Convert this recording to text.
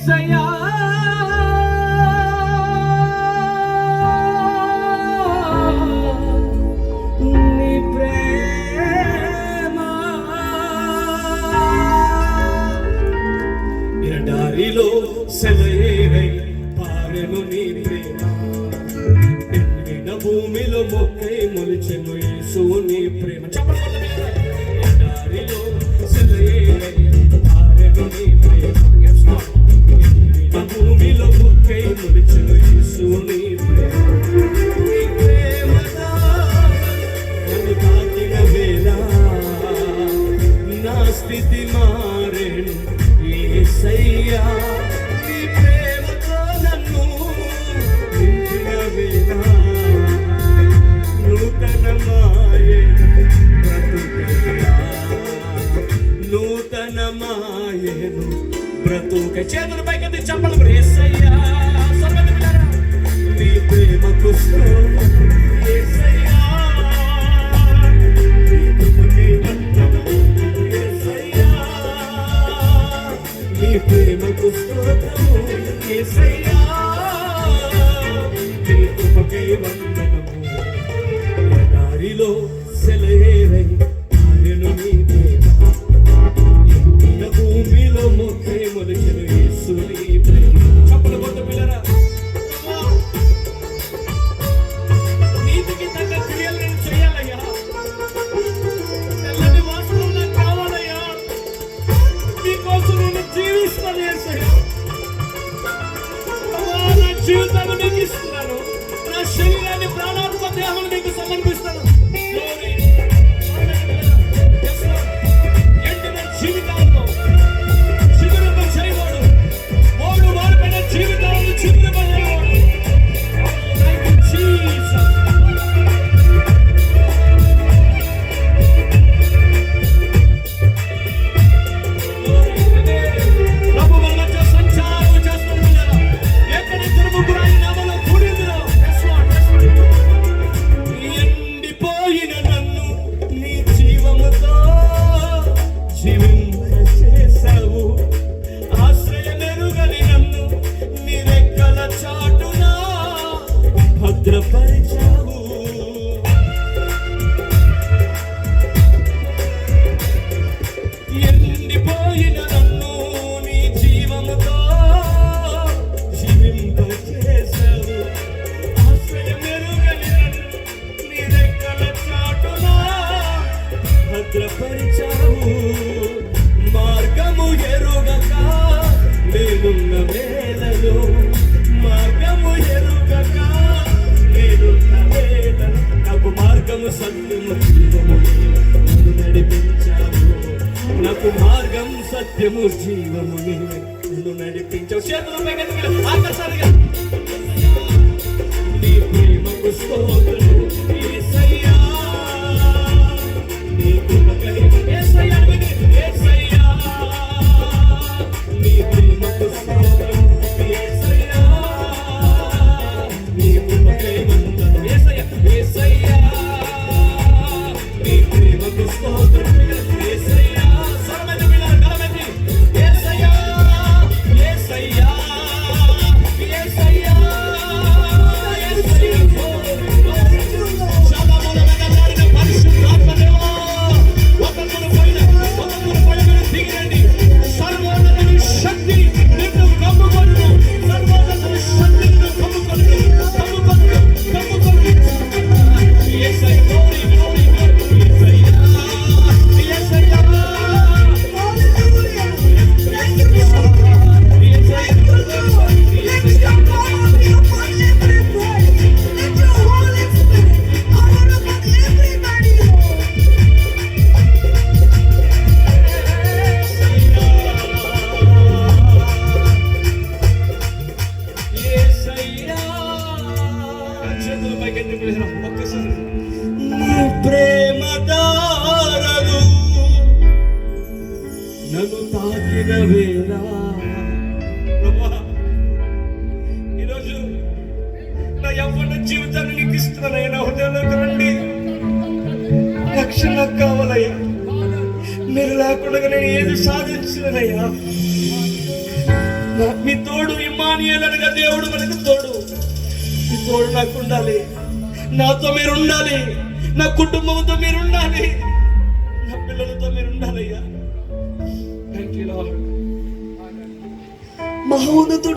యేసయ్యా నీ ప్రేమ ఎడారిలో సెలయేరై పారెను నీ ప్రేమ ఎండిన భూమిలో మొక్కై మొలిచెను యేసు నీ ప్రేమ ఎడారిలో సెలయేరై పారెను నీ ప్రేమ ఎండిన భూమిలో మొక్కై మొలిచెను యేసు నీ ప్రేమ నీ ప్రేమ నన్ను తాకిన వేళ నా స్థితి మారెను యేసయ్యా నీ ప్రేమతో నన్ను నింపిన వేళ నూతనమాయెను బ్రతుకయ్యా నూతనమాయెను బ్రతుక చేతుల పైకి చెప్పలు యేసయ్యా సర్వదిలారా నీ ప్రేమకు స్తోత్రం యేసయ్యా నీ ప్రేమకు స్తోత్రము యేసయ్యా నీ కృపకై వందనము ఎడారిలో సెలయేరై పారెను నీ ప్రేమ ఎండిన భూమిలో మొక్కై మొలిచెను యేసు నీ ప్రేమ చప్పలు కొట్టు పిల్లరా నీతికి తగ్గ క్రియలు నేను చేయాలయ్యా తెల్లని వాస్తవం నాకు కావాలయ్యా నీకోసం నేను జీవిస్తాను యేసయ్యా నా జీవితాన్ని నీకు ఇస్తున్నాను నా శరీరాన్ని ప్రాణాత్మ దేహం నీకు సమర్పిస్తాను ఎండిన జీవితాలను చిగురింప చేయవాడు మోడు మారిపోయిన జీవితాలను చిగురింపజేయవాడు భద్రపరిచావు ఎండిపోయిన నన్ను నీ జీవముతో జీవింపచేసావు ఆశ్రయమెరుగని నన్ను నీ రెక్కల చాటున భద్రపరిచావు మార్గము ఎరుగక నేనున్న వేళలో మార్గము ఎరుగక నాకు మార్గము సత్యము జీవము నన్ను నడిపించావు నాకు మార్గం సత్యము జీవము నన్ను నడిపించావు చేతులపై ఆకర్షణగా నీ ప్రేమకు స్తోత్రము యేసయ్యా నీ కృపకై యేసయ్యా యేసయ్యా నీ ప్రేమకు స్తోత్రము యేసయ్యా నీ కృపకై వందనము యేసయ్యా యేసయ్యా నీ ప్రేమకు స్తోత్రం యేసయ్యా సర్వమైన బిడ్డల గలమెత్తి యేసయ్యా యేసయ్యా యేసయ్యా ప్రేమ దారలు నన్ను తాకిన వేళ ఈరోజు నా యవ్వన జీవితాన్ని నీకు ఇస్తున్నానయ్యా. నా హృదయంలోకి రండి, రక్షణ కావాలయ్యా. మీరు లేకుండా నేను ఏది సాధించలేనయ్యా. మీ తోడు ఇమ్మానుయేలు అనగా దేవుడు మనకు తోడు. మీ తోడు నాకు ఉండాలి, నాతో మీరు ఉండాలి, నా కుటుంబంతో మీరు ఉండాలి, నా పిల్లలతో మీరు ఉండాలయ్యా. Thank you Lord. మహోన్నతుడు